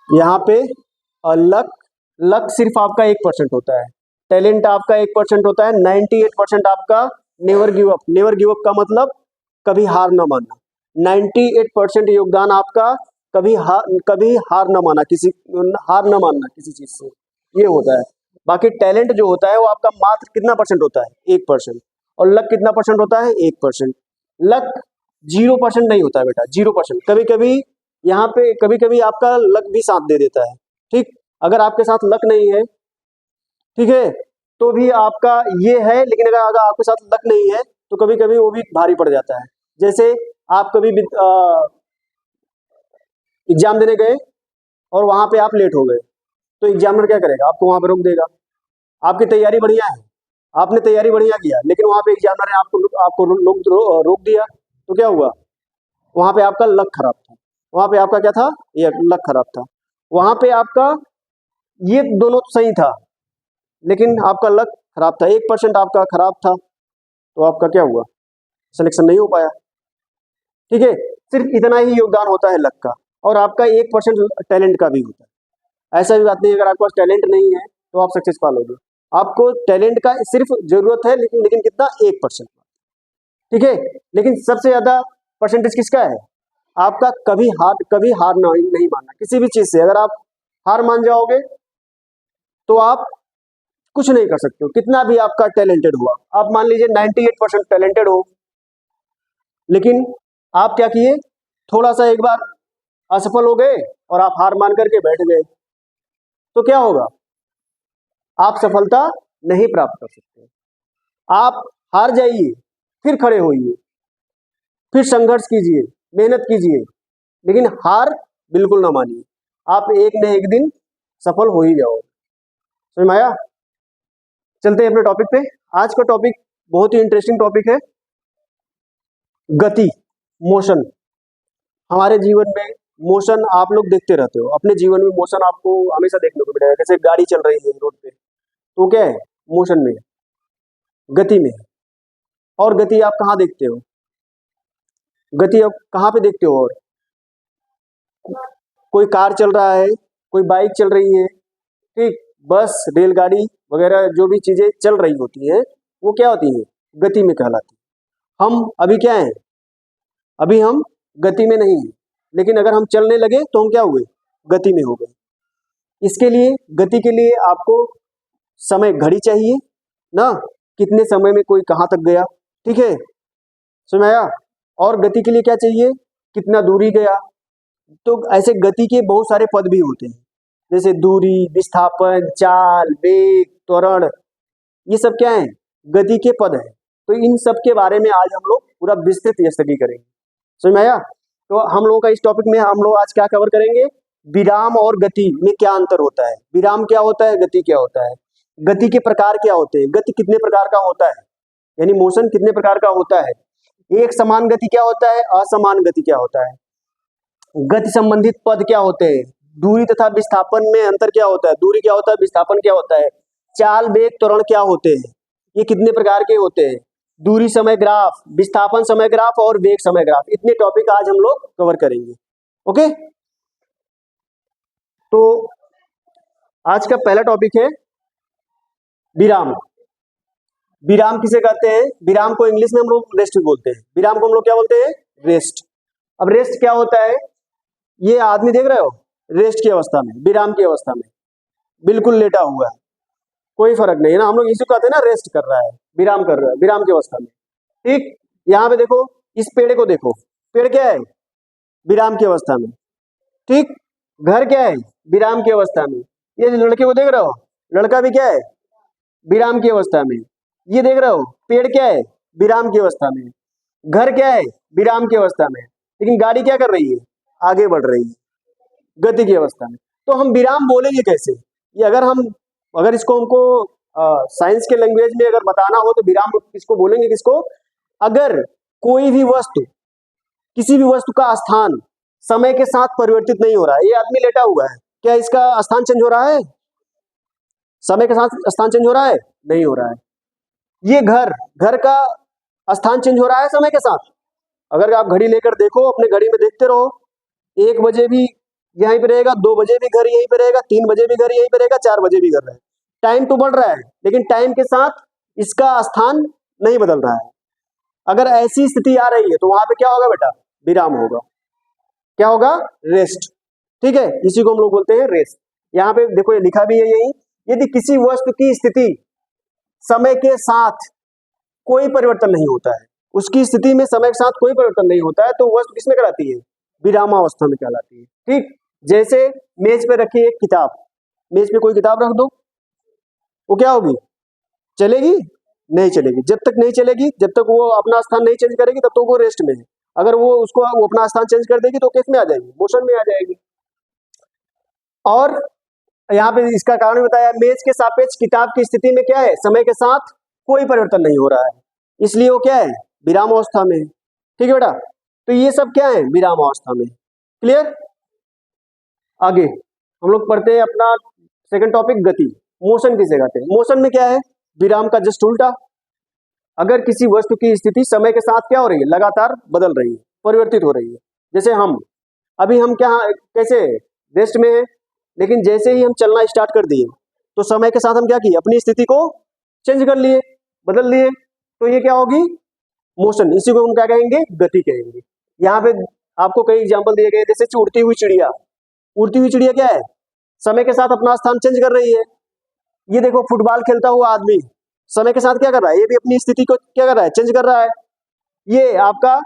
यहाँ पे luck, luck सिर्फ आपका 1% होता है, टैलेंट आपका 1% होता है, 98% आपका never give up. Never give up का मतलब कभी हार न मानना। 98% योगदान आपका कभी हार न मानना किसी चीज से, ये होता है। बाकी टैलेंट जो होता है वो आपका मात्र कितना परसेंट होता है, 1%। और लक कितना परसेंट होता है, 1%। लक 0% नहीं होता है बेटा, 0%। कभी कभी यहाँ पे कभी कभी आपका लक भी साथ दे देता है, ठीक। अगर आपके साथ लक नहीं है, ठीक है, तो भी आपका ये है, लेकिन अगर अगर आपके साथ लक नहीं है तो कभी कभी वो भी भारी पड़ जाता है। जैसे आप कभी एग्जाम देने गए और वहां पे आप लेट हो गए, तो एग्जामिनर क्या करेगा, आपको वहां पे रोक देगा। आपकी तैयारी बढ़िया है, आपने तैयारी बढ़िया किया, लेकिन वहां पे एग्जामिनर ने आपको आपको रोक दिया, तो क्या हुआ, वहां पे आपका लक खराब था। वहां पे आपका क्या था, ये लक खराब था। वहां पे आपका ये दोनों सही था, लेकिन आपका लक खराब था, 1% आपका खराब था, तो आपका क्या हुआ, सिलेक्शन नहीं हो पाया, ठीक है। सिर्फ इतना ही योगदान होता है लक का, और आपका 1% टैलेंट का भी होता है। ऐसा भी बात नहीं है, अगर आपके पास टैलेंट नहीं है तो आप सक्सेस पालोगे। आपको टैलेंट का सिर्फ जरूरत है, लेकिन लेकिन कितना, 1%, ठीक है। लेकिन सबसे ज्यादा परसेंटेज किसका है, आपका कभी हार नहीं मानना किसी भी चीज से। अगर आप हार मान जाओगे तो आप कुछ नहीं कर सकते हो, कितना भी आपका टैलेंटेड हुआ। आप मान लीजिए 98% टैलेंटेड हो, लेकिन आप क्या किए, थोड़ा सा एक बार असफल हो गए और आप हार मान करके बैठ गए, तो क्या होगा, आप सफलता नहीं प्राप्त कर सकते। आप हार जाइए, फिर खड़े होइए, फिर संघर्ष कीजिए, मेहनत कीजिए, लेकिन हार बिल्कुल ना मानिए। आप एक न एक दिन सफल हो ही जाओगे। समझ में आया? चलते हैं अपने टॉपिक पे। आज का टॉपिक बहुत ही इंटरेस्टिंग टॉपिक है, गति, मोशन। हमारे जीवन में मोशन आप लोग देखते रहते हो, अपने जीवन में मोशन आपको हमेशा देखने को मिलेगा। जैसे गाड़ी चल रही है रोड पे, तो क्या है, मोशन में है, गति में है। और गति आप कहाँ देखते हो, गति आप कहाँ पे देखते हो, और कोई कार चल रहा है, कोई बाइक चल रही है, ठीक, बस, रेलगाड़ी वगैरह जो भी चीजें चल रही होती है, वो क्या होती है, गति में कहलाती है। हम अभी क्या है, अभी हम गति में नहीं है, लेकिन अगर हम चलने लगे तो हम क्या हुए, गति में हो गए। इसके लिए, गति के लिए आपको समय घड़ी चाहिए ना, कितने समय में कोई कहाँ तक गया, ठीक है, समझ में आया। और गति के लिए क्या चाहिए, कितना दूरी गया। तो ऐसे गति के बहुत सारे पद भी होते हैं, जैसे दूरी, विस्थापन, चाल, वेग, त्वरण, ये सब क्या है, गति के पद है। तो इन सब के बारे में आज हम लोग पूरा विस्तृत स्टडी करेंगे। समझ में आया? तो हम लोगों का इस टॉपिक में हम लोग आज क्या कवर करेंगे, विराम और गति में क्या अंतर होता है, विराम क्या होता है, गति क्या होता है, गति के प्रकार क्या होते हैं, गति कितने प्रकार का होता है, यानी मोशन कितने प्रकार का होता है, एक समान गति क्या होता है, असमान गति क्या होता है, गति संबंधित पद क्या होते हैं, दूरी तथा विस्थापन में अंतर क्या होता है, दूरी क्या होता है, विस्थापन क्या होता है, चाल, वेग, त्वरण क्या होते हैं, ये कितने प्रकार के होते हैं, दूरी समय ग्राफ, विस्थापन समय ग्राफ और वेग समय ग्राफ, इतने टॉपिक आज हम लोग कवर करेंगे। ओके, तो आज का पहला टॉपिक है विराम। विराम किसे कहते हैं, विराम को इंग्लिश में हम लोग रेस्ट बोलते हैं, विराम को हम लोग क्या बोलते हैं, रेस्ट। अब रेस्ट क्या होता है, ये आदमी देख रहे हो, रेस्ट की अवस्था में, विराम की अवस्था में बिल्कुल लेटा हुआ है, कोई फर्क नहीं है ना, हम लोग इसी को कहते हैं ना, रेस्ट कर रहा है, विराम कर रहा है, विराम की अवस्था में, ठीक। यहाँ पे देखो, इस पेड़ को देखो, पेड़ क्या है, विराम की अवस्था में, ठीक। घर क्या है, विराम की अवस्था में। ये लड़के को देख रहे हो, लड़का भी क्या है, विराम की अवस्था में। ये देख रहे हो, पेड़ क्या है, विराम की अवस्था में। घर क्या है, विराम की अवस्था में। लेकिन गाड़ी क्या कर रही है, आगे बढ़ रही है, गति की अवस्था में। तो हम विराम बोलेंगे कैसे, ये अगर इसको हमको साइंस के लैंग्वेज में अगर बताना हो, तो विराम इसको बोलेंगे किसको, अगर कोई भी वस्तु, किसी भी वस्तु का स्थान समय के साथ परिवर्तित नहीं हो रहा है। ये आदमी लेटा हुआ है, क्या इसका स्थान चेंज हो रहा है, समय के साथ स्थान चेंज हो रहा है, नहीं हो रहा है। ये घर का स्थान चेंज हो रहा है समय के साथ, अगर आप घड़ी लेकर देखो, अपने घड़ी में देखते रहो, 1 बजे भी यहीं पे रहेगा, 2 बजे भी घर यहीं पे रहेगा, 3 बजे भी घर यहीं पे रहेगा, 4 बजे भी घर रहेगा। टाइम तो बढ़ रहा है, लेकिन टाइम के साथ इसका स्थान नहीं बदल रहा है। अगर ऐसी स्थिति आ रही है तो वहां पे क्या होगा बेटा? विराम होगा। क्या होगा? रेस्ट। ठीक है, इसी को हम लोग बोलते हैं रेस्ट। यहाँ पे देखो ये लिखा भी है यही, यदि किसी वस्तु की स्थिति समय के साथ कोई परिवर्तन नहीं होता है, उसकी स्थिति में समय के साथ कोई परिवर्तन नहीं होता है, तो वस्तु किसमें कहलाती है? विरामावस्था में कहलाती है। ठीक, जैसे मेज पे रखी एक किताब, मेज पे कोई किताब रख दो, वो क्या होगी? चलेगी? नहीं चलेगी। जब तक नहीं चलेगी, जब तक वो अपना स्थान नहीं चेंज करेगी, तब तक वो रेस्ट में है। अगर वो अपना स्थान चेंज कर देगी तो किस में आ जाएगी? मोशन में आ जाएगी। और यहाँ पे इसका कारण बताया, मेज के सापेक्ष किताब की स्थिति में क्या है? समय के साथ कोई परिवर्तन नहीं हो रहा है, इसलिए वो क्या है? विरामावस्था में है। ठीक है बेटा, तो ये सब क्या है? विरामावस्था में। क्लियर? आगे हम लोग पढ़ते हैं अपना सेकंड टॉपिक, गति। मोशन किसे कहते हैं? मोशन में क्या है? विराम का जस्ट उल्टा। अगर किसी वस्तु की स्थिति समय के साथ क्या हो रही है? लगातार बदल रही है, परिवर्तित हो रही है। जैसे हम क्या कैसे रेस्ट में है, लेकिन जैसे ही हम चलना स्टार्ट कर दिए तो समय के साथ हम क्या किए? अपनी स्थिति को चेंज कर लिए, बदल लिए, तो ये क्या होगी? मोशन। इसी को हम क्या कहेंगे? गति कहेंगे। यहाँ पे आपको कई एग्जाम्पल दिए गए, जैसे उड़ती हुई चिड़िया। उड़ती हुई चिड़िया क्या है? समय के साथ अपना स्थान चेंज कर रही है। ये देखो फुटबॉल खेलता हुआ आदमी समय के साथ क्या कर रहा है? ये भी अपनी स्थिति को क्या कर रहा है? चेंज कर रहा है। ये आपका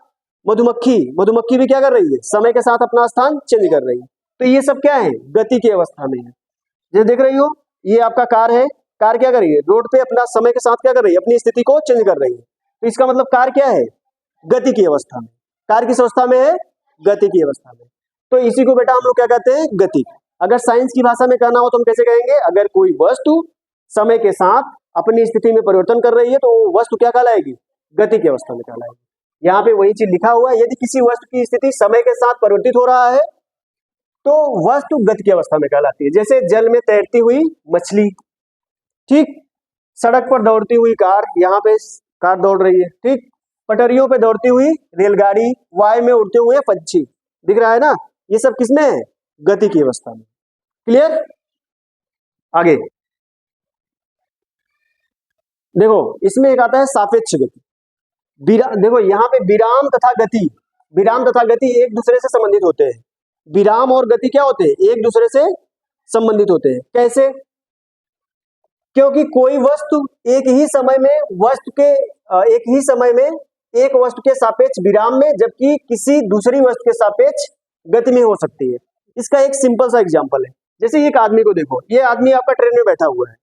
मधुमक्खी भी क्या कर रही है? समय के साथ अपना स्थान चेंज कर रही है। तो ये सब क्या है? गति की अवस्था में है। जो देख रही हो, ये आपका कार है। कार क्या कर रही है? रोड पे अपना समय के साथ क्या कर रही है? अपनी स्थिति को चेंज कर रही है। तो इसका मतलब कार क्या है? गति की अवस्था में। कार किस अवस्था में है? गति की अवस्था में। तो इसी को बेटा हम लोग क्या कहते हैं? गति। अगर साइंस की भाषा में कहना हो तो हम कैसे कहेंगे? अगर कोई वस्तु समय के साथ अपनी स्थिति में परिवर्तन कर रही है तो वो वस्तु क्या कहलाएगी? गति की अवस्था में कहलाएगी। यहाँ पे वही चीज लिखा हुआ है, यदि किसी वस्तु की स्थिति समय के साथ परिवर्तित हो रहा है तो वस्तु गति की अवस्था में कहलाती है। जैसे जल में तैरती हुई मछली, ठीक, सड़क पर दौड़ती हुई कार, यहाँ पे कार दौड़ रही है, ठीक, पटरियों पे दौड़ती हुई रेलगाड़ी, वायु में उड़ते हुए पंछी। दिख रहा है ना? ये सब किसमें है? गति की अवस्था में। क्लियर? आगे देखो, इसमें एक आता है सापेक्ष गति। देखो यहाँ पे विराम तथा गति एक दूसरे से संबंधित होते हैं। विराम और गति क्या होते हैं? एक दूसरे से संबंधित होते हैं। कैसे? क्योंकि कोई वस्तु एक ही समय में एक वस्तु के सापेक्ष विराम में, जबकि किसी दूसरी वस्तु के सापेक्ष गति में हो सकती है। इसका एक सिंपल सा एग्जांपल है, जैसे एक आदमी को देखो, ये आदमी आपका ट्रेन में बैठा हुआ है,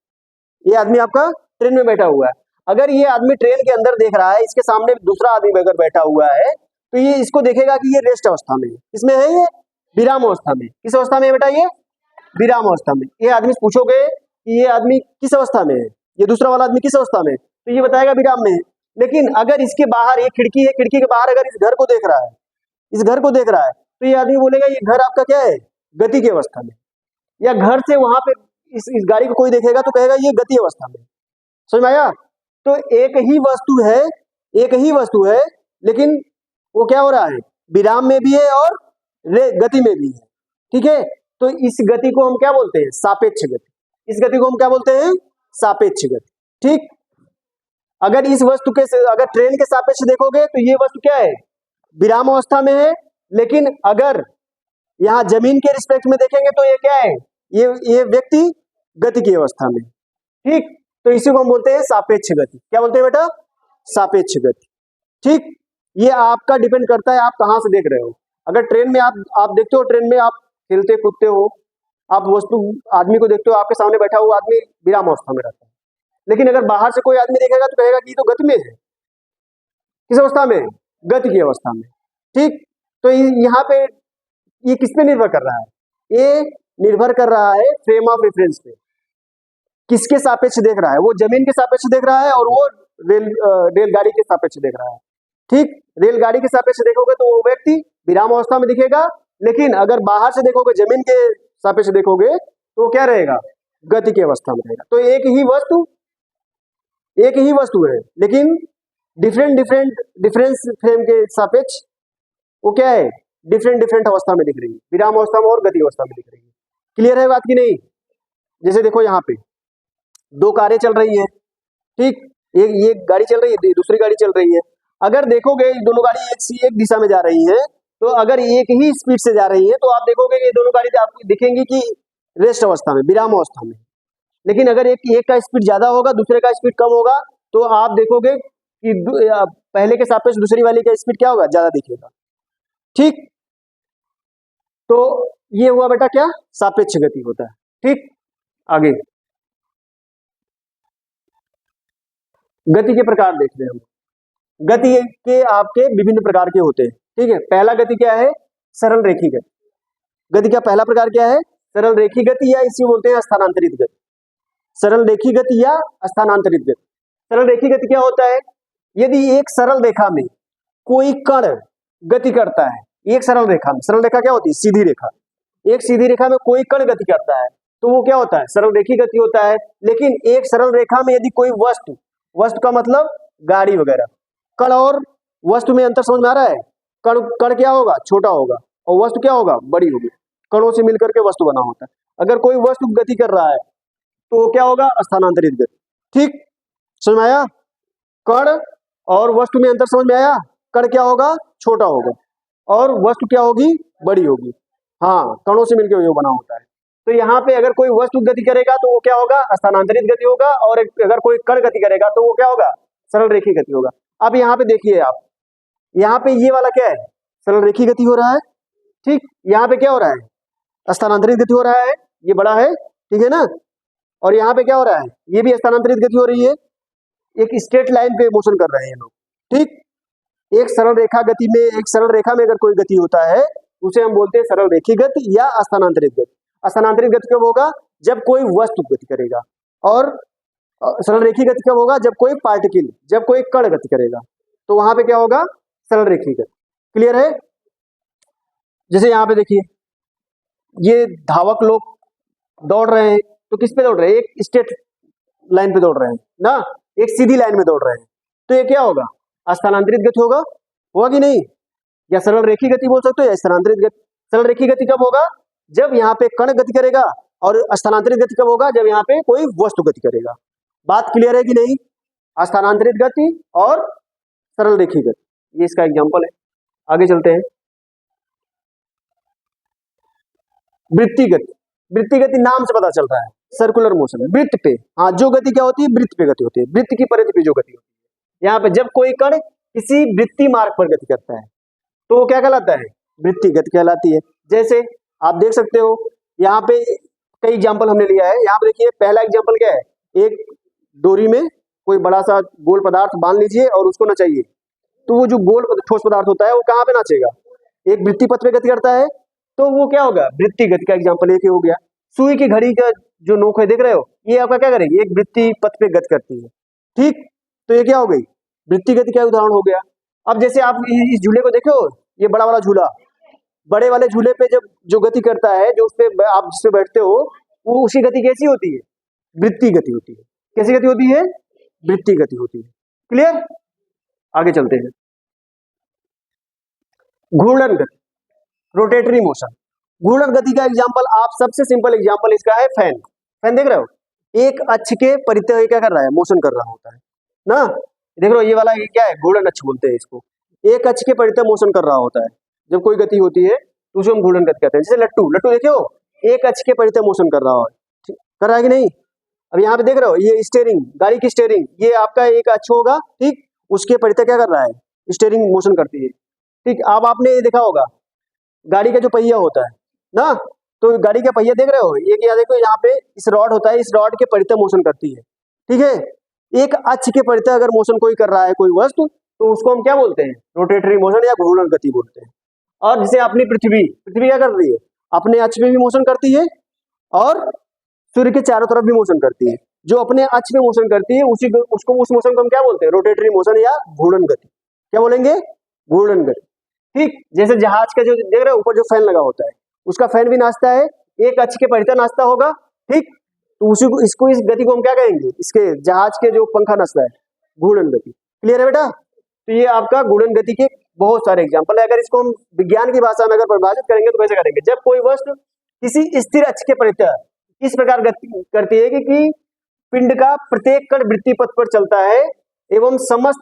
ये आदमी आपका ट्रेन में बैठा हुआ है। अगर ये आदमी ट्रेन के अंदर देख रहा है, इसके सामने दूसरा आदमी अगर बैठा हुआ है, तो ये इसको देखेगा कि ये रेस्ट अवस्था में है। किसमें है? ये विराम अवस्था में। किस अवस्था में है बेटा? ये विराम अवस्था में। ये आदमी से पूछोगे कि ये आदमी किस अवस्था में है, ये दूसरा वाला आदमी किस अवस्था में है, तो ये बताएगा विराम में है। लेकिन अगर इसके बाहर एक खिड़की है, खिड़की के बाहर अगर इस घर को देख रहा है, तो ये आदमी बोलेगा ये घर आपका क्या है? गति की अवस्था में। या घर से वहां पे इस गाड़ी को कोई देखेगा तो कहेगा ये गति अवस्था में। समझ में आया? तो एक ही वस्तु है, लेकिन वो क्या हो रहा है? विराम में भी है और गति में भी है। ठीक है, तो इस गति को हम क्या बोलते हैं? सापेक्ष गति। इस गति को हम क्या बोलते हैं? सापेक्ष गति। ठीक, अगर इस वस्तु के अगर ट्रेन के सापेक्ष देखोगे तो ये वस्तु क्या है? विराम अवस्था में है। लेकिन अगर यहाँ जमीन के रिस्पेक्ट में देखेंगे तो ये क्या है? ये व्यक्ति गति की अवस्था में। ठीक, तो इसी को हम बोलते हैं सापेक्ष गति। क्या बोलते हैं बेटा? सापेक्ष गति। ठीक, ये आपका डिपेंड करता है आप कहां से देख रहे हो। अगर ट्रेन में आप देखते हो, ट्रेन में आप खेलते कूदते हो, आप वस्तु आदमी को देखते हो, आपके सामने बैठा हुआ आदमी विराम अवस्था में रहता है। लेकिन अगर बाहर से कोई आदमी देखेगा तो कहेगा कि ये तो गति में है। किस अवस्था में? गति की अवस्था में। ठीक, तो यहाँ पे ये किस पे निर्भर कर रहा है? ये निर्भर कर रहा है फ्रेम ऑफ रेफरेंस पे। किसके सापेक्ष देख रहा है? वो जमीन के सापेक्ष देख रहा है और वो रेलगाड़ी के सापेक्ष देख रहा है। ठीक, रेलगाड़ी के सापेक्ष देखोगे तो वो व्यक्ति विराम अवस्था में दिखेगा, लेकिन अगर बाहर से देखोगे, जमीन के सापेक्ष देखोगे तो वो क्या रहेगा? गति की अवस्था में रहेगा। तो एक ही वस्तु है, लेकिन डिफरेंस फ्रेम के सापेक्ष वो क्या है? डिफरेंट डिफरेंट अवस्था में दिख रही है, विराम अवस्था में और गति अवस्था में दिख रही है। क्लियर है बात की नहीं? जैसे देखो यहाँ पे दो कारें चल रही है, ठीक, एक गाड़ी चल रही है, दूसरी गाड़ी चल रही है। अगर देखोगे दोनों गाड़ी एक दिशा में जा रही है, तो अगर एक ही स्पीड से जा रही है तो आप देखोगे ये दोनों गाड़ी आपको दिखेंगी कि रेस्ट अवस्था में, विराम अवस्था में। लेकिन अगर एक का स्पीड ज्यादा होगा, दूसरे का स्पीड कम होगा, तो आप देखोगे कि पहले के सापेक्ष दूसरी वाली का स्पीड क्या होगा, ज्यादा दिखेगा। ठीक, तो ये हुआ बेटा क्या, सापेक्ष गति होता है। ठीक, आगे गति के प्रकार देख रहे हैं हम। गति के आपके विभिन्न प्रकार के होते हैं। ठीक है, पहला गति क्या है, सरल रेखी गति। गति का पहला प्रकार क्या है, सरल रेखी गति, या इसी बोलते हैं स्थानांतरित गति। सरल रेखी गति या स्थानांतरित गति। सरल रेखी गति क्या होता है, यदि एक सरल रेखा में कोई कण गति करता है, एक सरल रेखा में, सरल रेखा क्या होती है, सीधी रेखा, एक सीधी रेखा में कोई कण गति करता है तो वो क्या होता है, सरल रेखी गति होता है। लेकिन एक सरल रेखा में यदि कोई वस्तु, वस्तु का मतलब गाड़ी वगैरह, कण और वस्तु में अंतर समझ में आ रहा है, कण कण क्या होगा, छोटा होगा, और वस्तु क्या होगा, बड़ी होगी। कणों से मिलकर के वस्तु बना होता है। अगर कोई वस्तु गति कर रहा है तो वो क्या होगा, स्थानांतरित गति। ठीक, समझ में आया? कण और वस्तु में अंतर समझ में आया? कण क्या होगा, छोटा होगा, और वस्तु क्या होगी, बड़ी होगी। हाँ, कणों से मिलकर वो बना होता है। तो यहाँ पे अगर कोई वस्तु गति करेगा तो वो क्या होगा, स्थानांतरित गति होगा, और अगर कोई कण गति करेगा तो वो क्या होगा, सरल रेखी गति होगा। अब यहाँ पे देखिए आप, यहाँ पे ये वाला क्या है, सरल रेखी गति हो रहा है। ठीक, यहाँ पे क्या हो रहा है, स्थानांतरित गति हो रहा है, ये बड़ा है, ठीक है ना। और यहाँ पे क्या हो रहा है, ये भी स्थानांतरित गति हो रही है। एक स्ट्रेट लाइन पे मोशन कर रहे हैं लोग। ठीक, एक सरल रेखा गति में, एक सरल रेखा में अगर कोई गति होता है उसे हम बोलते हैं सरल रेखी गति या स्थानांतरित गति। स्थानांतरित गति कब होगा, जब कोई वस्तु गति करेगा, और सरल रेखी गति कब होगा, जब कोई पार्टिकल, जब कोई कण गति करेगा, तो वहां पे क्या होगा, सरल रेखी गति। क्लियर है? जैसे यहाँ पे देखिए, ये धावक लोग दौड़ रहे हैं, तो किस पे दौड़ रहे हैं, एक स्ट्रेट लाइन पे दौड़ रहे हैं ना, एक सीधी लाइन में दौड़ रहे हैं, तो ये क्या होगा, स्थानांतरित गति होगा, होगा कि नहीं? या सरल रेखी गति बोल सकते हो या स्थानांतरित गति। सरल रेखी गति कब होगा, जब यहाँ पे कण गति करेगा, और स्थानांतरित गति कब होगा, जब यहाँ पे कोई वस्तु गति करेगा। बात क्लियर है कि नहीं? स्थानांतरित गति और सरल रेखी गति, ये इसका एग्जाम्पल है। आगे चलते हैं। वृत्तीय गति, वृत्तीय गति नाम से पता चल रहा है, सर्कुलर मोशन, वृत्त पे। हाँ, जो गति क्या होती है, वृत्त पे गति होती है, वृत्त की परिधि पे जो गति होती है। यहाँ पे जब कोई कण किसी वृत्तीय मार्ग पर गति करता है तो वो क्या कहलाता है, वृत्तीय गति कहलाती है। जैसे आप देख सकते हो, यहाँ पे कई एग्जाम्पल हमने लिया है। यहाँ पे देखिए, पहला एग्जाम्पल क्या है, एक डोरी में कोई बड़ा सा गोल पदार्थ बांध लीजिए और उसको नचाइए, तो वो जो गोल ठोस पदार्थ होता है वो कहाँ पे नाचेगा, एक वृत्तीय पथ पे गति करता है, तो वो क्या होगा, वृत्तीय गति का एग्जाम्पल एक हो गया। सुई की घड़ी का जो नोक है, देख रहे हो, ये आपका क्या करेगी, एक वृत्तीय पथ पे गति करती है। ठीक, तो ये क्या हो गई, वृत्तीय गति का उदाहरण हो गया। अब जैसे आप इस झूले को देखो, ये बड़ा वाला झूला, बड़े वाले झूले पे जब जो गति करता है, जो उसपे आप जिसपे बैठते हो, वो उसी गति कैसी होती है, वृत्तीय गति होती है। कैसी गति होती है, वृत्तीय गति होती है। क्लियर? आगे चलते हैं। घूर्णन गति, रोटेटरी मोशन। घूर्णन गति का एग्जांपल, आप सबसे सिंपल एग्जांपल इसका है फैन। फैन देख रहे हो, एक अक्ष के परितः क्या कर रहा है, मोशन कर रहा होता है ना। देख रहे हो, ये वाला ये क्या है, घूर्णन अक्ष बोलते हैं इसको। एक अक्ष के परितः मोशन कर रहा होता है जब कोई गति होती है, तो उसे हम घूर्णन गति कहते हैं। जैसे लट्टू, लट्टू देखे हो, एक अक्ष के परितः मोशन कर रहा है, कर रहा है कि नहीं। अब यहाँ पे देख रहे हो, ये स्टीयरिंग, गाड़ी की स्टीयरिंग, ये आपका एक अक्ष होगा, ठीक, उसके परितः क्या कर रहा है, स्टीयरिंग मोशन करती है। ठीक, अब आपने ये देखा होगा, गाड़ी का जो पहिया होता है ना, तो गाड़ी का पहिया देख रहे हो, ये क्या देखो, यहाँ पे इस रॉड होता है, इस रॉड के परितः मोशन करती है। ठीक है, एक अक्ष के परितः अगर मोशन कोई कर रहा है कोई वस्तु, तो उसको हम क्या बोलते हैं, रोटेटरी मोशन या घूर्णन गति बोलते हैं। और जैसे अपनी पृथ्वी, पृथ्वी क्या कर रही है, अपने अक्ष में भी मोशन करती है और सूर्य के चारों तरफ भी मोशन करती है। जो अपने अक्ष में मोशन करती है उसी उसको, उस मोशन को हम क्या बोलते हैं, रोटेटरी मोशन या घूर्णन गति। क्या बोलेंगे, घूर्णन गति। ठीक, जैसे जहाज का जो देख रहे हो, ऊपर जो फैन लगा होता है, उसका फैन भी नाचता है, एक अक्ष के परितः नाचता होगा। ठीक, तो उसी को, इसको, इस गति को हम क्या कहेंगे, इसके जहाज के जो पंखा नाचता है, घूर्णन गति। क्लियर है बेटा? तो ये आपका घूर्णन गति के बहुत सारे एग्जाम्पल है। अगर इसको हम विज्ञान की भाषा में अगर परिभाषित करेंगे तो कैसे करेंगे, जब कोई वस्तु किसी स्थिर अक्ष के परितः इस प्रकार गति करती है कि पिंड का प्रत्येक कण वृत्ति पथ पर चलता है एवं समस्त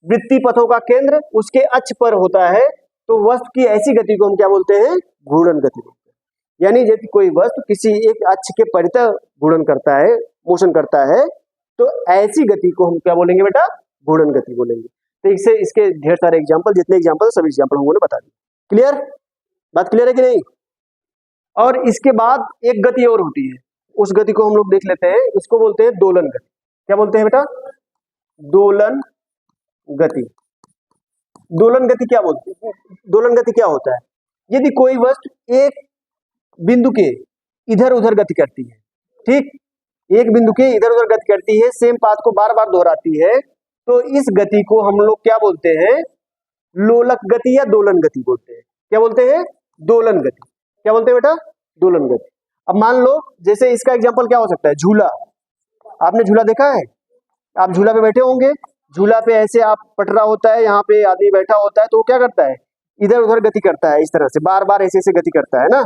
वृत्ति पथों का केंद्र उसके अक्ष पर होता है, तो वस्तु की ऐसी गति को हम क्या बोलते हैं, घूर्णन गति बोलते हैं। यानी यदि कोई वस्तु किसी एक अक्ष के परितः घूर्णन करता है, मोशन करता है, तो ऐसी गति को हम क्या बोलेंगे बेटा, घूर्णन गति बोलेंगे। तो इससे इसके ढेर सारे एग्जाम्पल, जितने एग्जाम्पल सभी एग्जाम्पल हम लोगों ने बता दिए। क्लियर, बात क्लियर है कि नहीं। और इसके बाद एक गति और होती है, उस गति को हम लोग देख लेते हैं, उसको बोलते हैं दोलन गति। क्या बोलते हैं बेटा, दोलन गति। दोलन गति क्या बोलते हैं, दोलन गति क्या होता है, यदि कोई वस्तु एक बिंदु के इधर उधर गति करती है, ठीक, एक बिंदु के इधर उधर गति करती है, सेम पाथ को बार बार दोहराती है, तो इस गति को हम लोग क्या बोलते हैं, लोलक गति या दोलन गति बोलते हैं। क्या बोलते हैं, दोलन गति। क्या बोलते हैं बेटा, दोलन गति। अब मान लो जैसे इसका एग्जांपल क्या हो सकता है, झूला। आपने झूला देखा है, आप झूला पे बैठे होंगे, झूला पे ऐसे आप पटरा होता है, यहाँ पे आदमी बैठा होता है, तो वो क्या करता है, इधर उधर गति करता है, इस तरह से बार बार ऐसे ऐसे गति करता है ना,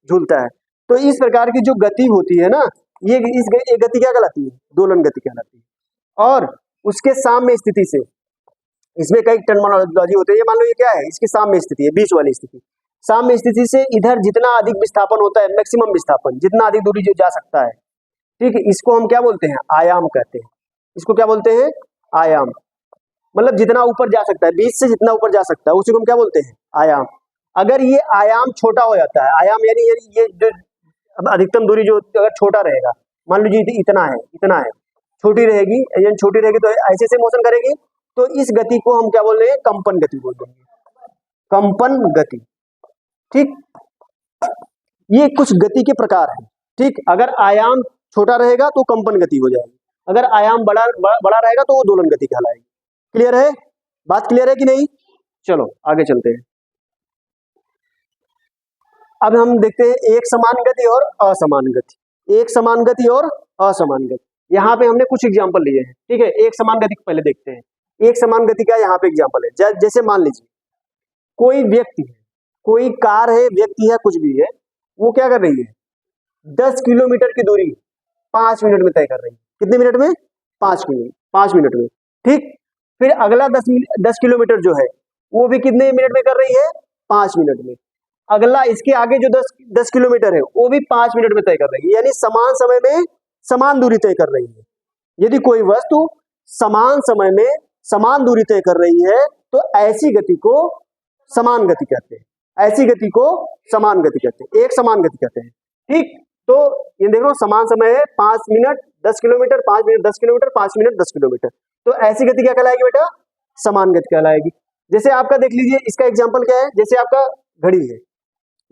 झूलता है। तो इस प्रकार की जो गति होती है ना, ये गति क्या कहलाती है, दोलन गति कहलाती है। और उसके साम्य स्थिति से, इसमें कई टर्मिनोलॉजी होते हैं, ये मान लो ये क्या है, इसकी साम्य स्थिति है, बीच वाली स्थिति। साम्य स्थिति से इधर जितना अधिक विस्थापन होता है, मैक्सिमम विस्थापन, जितना अधिक दूरी जो जा सकता है, ठीक है, इसको हम क्या बोलते हैं, आयाम कहते हैं। इसको क्या बोलते हैं, आयाम। मतलब जितना ऊपर जा सकता है, बीच से जितना ऊपर जा सकता है, उसी को हम क्या बोलते हैं, आयाम। अगर ये आयाम छोटा हो जाता है, आयाम यानी ये जो अधिकतम दूरी जो अगर छोटा रहेगा, मान लीजिए इतना है, इतना है, छोटी रहेगी, छोटी रहेगी तो ऐसे ऐसे मोशन करेगी, तो इस गति को हम क्या बोल रहे हैं, कंपन गति बोल देंगे, कंपन गति। ठीक, ये कुछ गति के प्रकार है। ठीक, अगर आयाम छोटा रहेगा तो कंपन गति हो जाएगी, अगर आयाम बड़ा रहेगा तो वो दोलन गति कहलाएगी। क्लियर है, बात क्लियर है कि नहीं। चलो आगे चलते हैं। अब हम देखते हैं एक समान गति और असमान गति। एक समान गति और असमान गति, यहाँ पे हमने कुछ एग्जांपल लिए हैं। ठीक है, एक समान गति को पहले देखते हैं। एक समान गति का यहाँ पे एग्जांपल है, जैसे मान लीजिए कोई व्यक्ति है, कोई कार है, व्यक्ति है, कुछ भी है, वो क्या कर रही है, 10 किलोमीटर की दूरी 5 मिनट में तय कर रही है। कितने मिनट में, 5 मिनट में। ठीक, फिर अगला 10 किलोमीटर जो है वो भी कितने मिनट में कर रही है, 5 मिनट में। अगला इसके आगे जो 10 किलोमीटर है वो भी 5 मिनट में तय कर रही है, यानी समान समय में समान दूरी तय कर रही है। यदि कोई वस्तु समान समय में समान दूरी तय कर रही है तो ऐसी गति को समान गति कहते हैं, ऐसी गति को समान गति कहते हैं, एक समान गति कहते हैं। ठीक, तो ये देखो समान समय है, 5 minute 10 kilometre, 5 minute 10 kilometre, 5 minute 10 kilometre, तो ऐसी गति क्या कहलाएगी बेटा, समान गति कहलाएगी। जैसे आपका देख लीजिए, इसका एग्जाम्पल क्या है, जैसे आपका घड़ी है,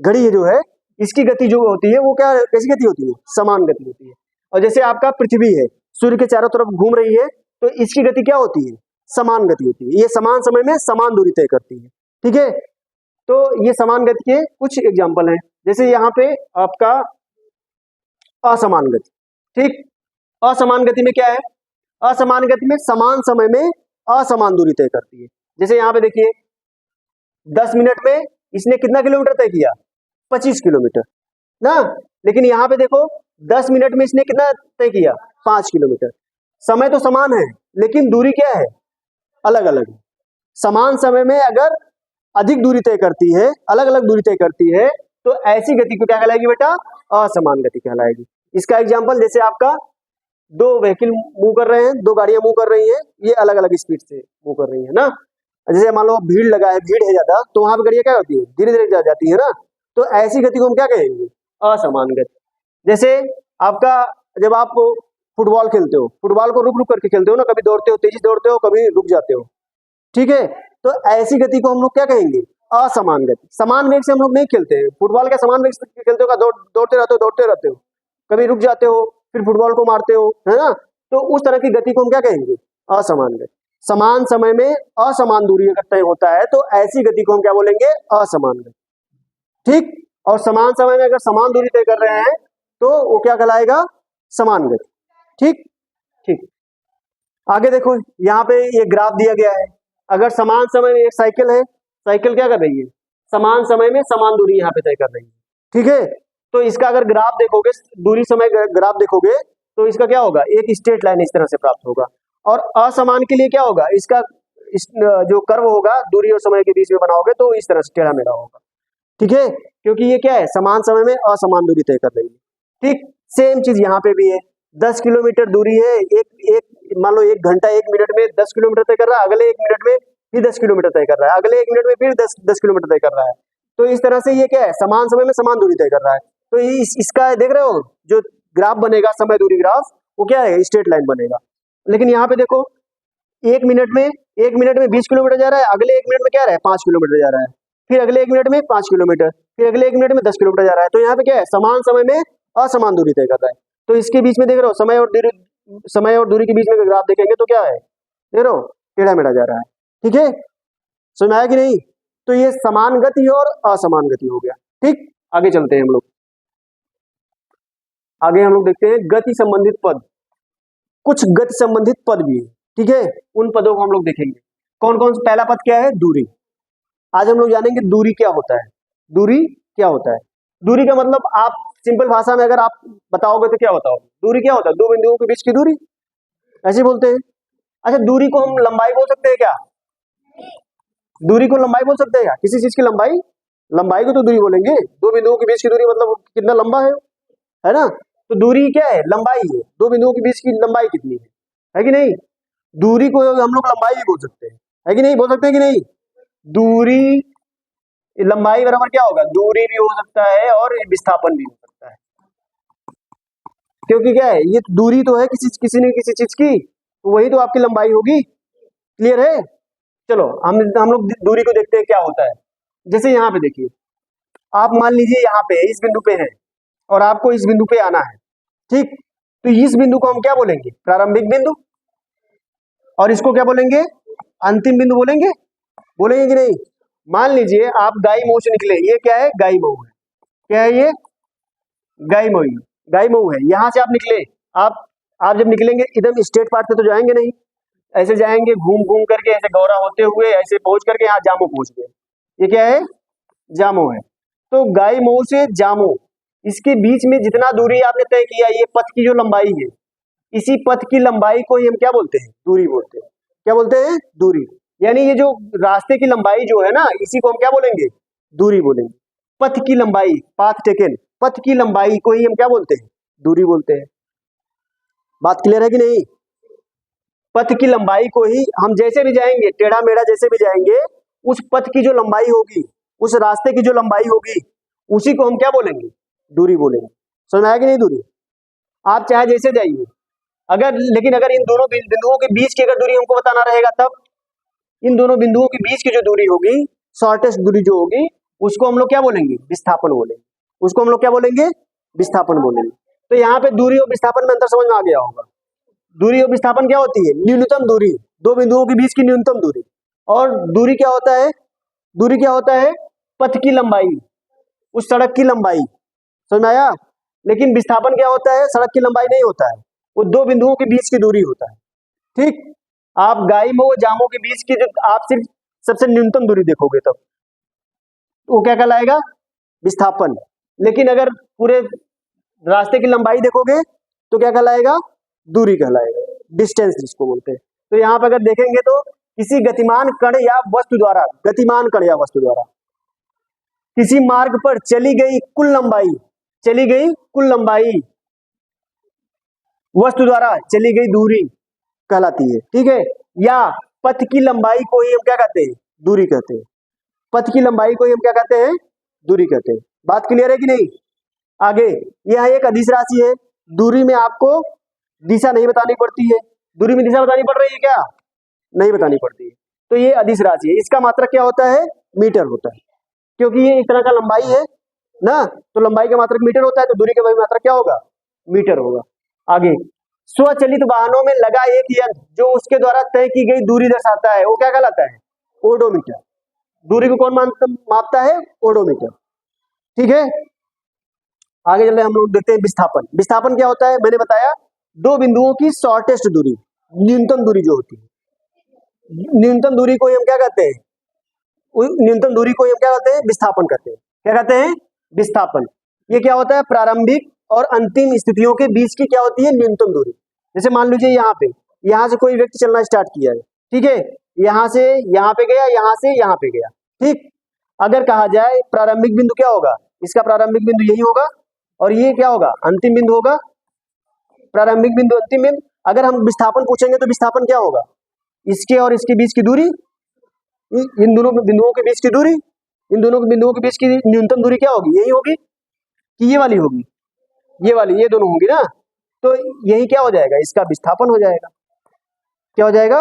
घड़ी जो है इसकी गति जो होती है वो क्या, कैसी गति होती है, समान गति होती है। और जैसे आपका पृथ्वी है, सूर्य के चारों तरफ घूम रही है, तो इसकी गति क्या होती है, समान गति होती है। ये समान समय में समान दूरी तय करती है। ठीक है, तो ये समान गति के कुछ एग्जाम्पल हैं। जैसे यहाँ पे आपका असमान गति। ठीक, असमान गति में क्या है, असमान गति में समान समय में असमान दूरी तय करती है। जैसे यहाँ पे देखिए 10 मिनट में इसने कितना किलोमीटर तय किया, 25 किलोमीटर ना, लेकिन यहाँ पे देखो 10 मिनट में इसने कितना तय किया, 5 किलोमीटर। समय तो समान है लेकिन दूरी क्या है, अलग अलग है। समान समय में अगर अधिक दूरी तय करती है, अलग अलग दूरी तय करती है, तो ऐसी गति को क्या कहलाएगी बेटा, असमान गति कहलाएगी। इसका एग्जांपल जैसे आपका दो व्हीकल मूव कर रहे हैं, दो गाड़ियां मूव कर रही हैं, ये अलग अलग स्पीड से मूव कर रही है ना। जैसे मान लो भीड़ लगा है, भीड़ है ज्यादा, तो वहां पे गाड़ियां क्या होती है, धीरे धीरे जाती है ना, तो ऐसी गति को हम क्या कहेंगे, असमान गति। जैसे आपका जब आप फुटबॉल खेलते हो, फुटबॉल को रुक रुक करके खेलते हो ना, कभी दौड़ते हो, तेजी दौड़ते हो, कभी रुक जाते हो। ठीक है, तो ऐसी गति को हम लोग क्या कहेंगे, असमान गति। समान वेग से हम लोग नहीं खेलते हैं, फुटबॉल क्या समान वेग से खेलते हो, दौड़ते रहते हो, कभी रुक जाते हो, फिर फुटबॉल को मारते हो, है ना। तो उस तरह की गति को हम क्या कहेंगे, असमान गति। समान समय में असमान दूरी अगर तय होता है तो ऐसी गति को हम क्या बोलेंगे, असमान गति। ठीक, और समान समय में अगर समान दूरी तय कर रहे हैं तो वो क्या कहलाएगा, समान गति। ठीक ठीक, आगे देखो यहाँ पे ये ग्राफ दिया गया है। अगर समान समय में एक साइकिल है, साइकिल क्या कर रही है, समान समय में समान दूरी यहाँ पे तय कर रही है, ठीक है। तो इसका अगर ग्राफ देखोगे, दूरी समय ग्राफ देखोगे, तो इसका क्या होगा, एक स्ट्रेट लाइन इस तरह से प्राप्त होगा। और असमान के लिए क्या होगा, इसका जो कर्व होगा दूरी और समय के बीच में बनाओगे तो इस तरह से टेढ़ा मेढ़ा होगा, ठीक है, क्योंकि ये क्या है, समान समय में असमान दूरी तय कर रही है, ठीक। सेम चीज यहाँ पे भी है, 10 किलोमीटर दूरी है, एक मान लो 1 घंटा 1 मिनट में 10 किलोमीटर तय कर रहा है, अगले 1 मिनट में फिर 10 किलोमीटर तय कर रहा है, अगले 1 मिनट में फिर 10 किलोमीटर तय कर रहा है। तो इस तरह से ये क्या है, समान समय में समान दूरी तय कर रहा है। तो इसका देख रहे हो, जो ग्राफ बनेगा समय दूरी ग्राफ, वो क्या है, स्ट्रेट लाइन बनेगा। लेकिन यहाँ पे देखो, 1 मिनट में 20 किलोमीटर जा रहा है, अगले 1 मिनट में क्या रहा है, 5 किलोमीटर जा रहा है, फिर अगले 1 मिनट में 5 किलोमीटर, फिर अगले 1 मिनट में 10 किलोमीटर जा रहा है। तो यहाँ पे क्या है, समान समय में असमान दूरी तय कर रहा है। तो इसके बीच में देख रहे हो, समय और दूरी के बीच में ग्राफ देखेंगे तो क्या है, देख रहे हो, टेढ़ा मेढ़ा जा रहा है, ठीक है, समझ में आया कि नहीं। तो ये समान गति और असमान गति हो गया, ठीक। आगे चलते हैं हम लोग, आगे हम लोग देखते हैं गति संबंधित पद, कुछ गति संबंधित पद भी है, ठीक है, उन पदों को हम लोग देखेंगे। कौन कौन, पहला पद क्या है, दूरी। आज हम लोग जानेंगे दूरी क्या होता है, दूरी क्या होता है। दूरी का मतलब आप सिंपल भाषा में अगर आप बताओगे तो क्या बताओगे, दूरी क्या होता है, दो बिंदुओं के बीच की दूरी, ऐसे बोलते हैं। अच्छा, दूरी को हम लंबाई बोल सकते हैं क्या, दूरी को लंबाई बोल सकते हैं क्या, किसी चीज की लंबाई, लंबाई को तो दूरी बोलेंगे, दो बिंदुओं के बीच की दूरी मतलब कितना लंबा है ना। तो दूरी क्या है, लंबाई है, दो बिंदुओं के बीच की लंबाई कितनी है कि नहीं। दूरी को हम लोग लंबाई भी बोल सकते हैं, है कि नहीं, बोल सकते हैं कि नहीं। दूरी लंबाई बराबर क्या होगा, दूरी भी हो सकता है और विस्थापन भी हो सकता है, क्योंकि क्या है, ये दूरी तो है किसी न किसी चीज की, तो वही तो आपकी लंबाई होगी, क्लियर है। चलो हम लोग दूरी को देखते हैं क्या होता है। जैसे यहाँ पे देखिए, आप मान लीजिए यहाँ पे इस बिंदु पे है और आपको इस बिंदु पे आना है, ठीक। तो इस बिंदु को हम क्या बोलेंगे, प्रारंभिक बिंदु, और इसको क्या बोलेंगे, अंतिम बिंदु बोलेंगे, बोलेंगे कि नहीं। मान लीजिए आप गाई मऊ से निकले, ये क्या है, गाई मऊ है, क्या है ये, गाई मऊ है। यहां से आप निकले, आप जब निकलेंगे एकदम स्ट्रेट पाथ पे तो जाएंगे नहीं, ऐसे जाएंगे घूम घूम करके, ऐसे गौरा होते हुए ऐसे पहुंच करके यहाँ जामो पहुंच गए, ये क्या है, जामो है। तो गाई मऊ से जामो, इसके बीच में जितना दूरी आपने तय किया, ये पथ की जो लंबाई है, इसी पथ की लंबाई को ही हम क्या बोलते हैं, दूरी बोलते हैं। क्या बोलते हैं, दूरी। यानी ये जो रास्ते की लंबाई जो है ना, इसी को हम क्या बोलेंगे, दूरी बोलेंगे। पथ की लंबाई, पाथ टेकन, पथ की लंबाई को ही हम क्या बोलते हैं, दूरी बोलते हैं। बात क्लियर है कि नहीं। पथ की लंबाई को ही हम जैसे भी जाएंगे, टेढ़ा मेढ़ा जैसे भी जाएंगे, उस पथ की जो लंबाई होगी, उस रास्ते की जो लंबाई होगी, उसी को हम क्या बोलेंगे, दूरी बोलेंगे। समझ में आया कि नहीं। दूरी आप चाहे जैसे जाइए, लेकिन अगर इन दोनों बिंदुओं के बीच की अगर दूरी हमको बताना रहेगा, तब इन दोनों बिंदुओं के बीच की जो दूरी होगी, शॉर्टेस्ट दूरी जो होगी, उसको हम लोग क्या बोलेंगे, विस्थापन बोलेंगे। उसको हम लोग क्या बोलेंगे, विस्थापन बोलेंगे। तो यहाँ पे दूरी और विस्थापन में अंतर समझ में आ गया होगा। दूरी और विस्थापन क्या होती है, न्यूनतम दूरी, दो बिंदुओं के बीच की न्यूनतम दूरी। और दूरी क्या होता है, दूरी क्या होता है, पथ की लंबाई, उस सड़क की लंबाई। समझ में आया। लेकिन विस्थापन क्या होता है, सड़क की लंबाई नहीं होता है, वो दो बिंदुओं के बीच की दूरी होता है, ठीक। आप गाई मऊ जामो के बीच की जो आप सिर्फ सबसे न्यूनतम दूरी देखोगे, तब वो क्या कहलाएगा, विस्थापन। लेकिन अगर पूरे रास्ते की लंबाई देखोगे तो क्या कहलाएगा, दूरी कहलाएगा, डिस्टेंस जिसको बोलते हैं। तो यहाँ पर अगर देखेंगे तो किसी गतिमान कण या वस्तु द्वारा, गतिमान कण या वस्तु द्वारा किसी मार्ग पर चली गई कुल लंबाई वस्तु द्वारा चली गई दूरी कहलाती है, ठीक है। या पथ की लंबाई को ही हम क्या कहते हैं, दूरी कहते हैं। पथ की लंबाई को ही हम क्या कहते हैं, दूरी कहते हैं। बात क्लियर है कि नहीं। आगे यह एक अदिश राशि है, दूरी में आपको दिशा नहीं बतानी पड़ती है। दूरी में दिशा बतानी पड़ रही है क्या, नहीं बतानी पड़ती है। तो ये अदिश राशि है, इसका मात्रक क्या होता है, मीटर होता है, क्योंकि ये इस तरह का लंबाई है ना, तो लंबाई का मात्रक मीटर होता है, तो दूरी का भी मात्रक क्या होगा, मीटर होगा। आगे स्वचलित वाहनों में लगा एक यंत्र जो उसके द्वारा तय की गई दूरी दर्शाता है, वो क्या कहलाता है, ओडोमीटर। दूरी को कौन मापता है, ओडोमीटर, ठीक है। आगे चले हम लोग देखते हैं विस्थापन। विस्थापन क्या होता है, मैंने बताया, दो बिंदुओं की शॉर्टेस्ट दूरी, न्यूनतम दूरी जो होती है, न्यूनतम दूरी को हम क्या कहते हैं, न्यूनतम दूरी को हम क्या कहते हैं? विस्थापन कहते हैं। क्या कहते हैं? विस्थापन। ये क्या होता है? प्रारंभिक और अंतिम स्थितियों के बीच की क्या होती है? न्यूनतम दूरी। जैसे मान लीजिए यहाँ से कोई व्यक्ति चलना स्टार्ट किया है, ठीक है, यहाँ से यहाँ पे गया, यहाँ से यहाँ पे गया, ठीक। अगर कहा जाए प्रारंभिक बिंदु क्या होगा? इसका प्रारंभिक बिंदु यही होगा, और ये क्या होगा? अंतिम बिंदु होगा। प्रारंभिक बिंदु, अंतिम बिंदु। अगर हम विस्थापन पूछेंगे तो विस्थापन क्या होगा? इसके और इसके बीच की दूरी, इन दोनों बिंदुओं के बीच की दूरी, इन दोनों बिंदुओं के बीच की न्यूनतम दूरी क्या होगी? यही होगी कि ये वाली होगी? ये वाली, ये दोनों होंगी ना। तो यही क्या हो जाएगा? इसका विस्थापन हो जाएगा। क्या हो जाएगा?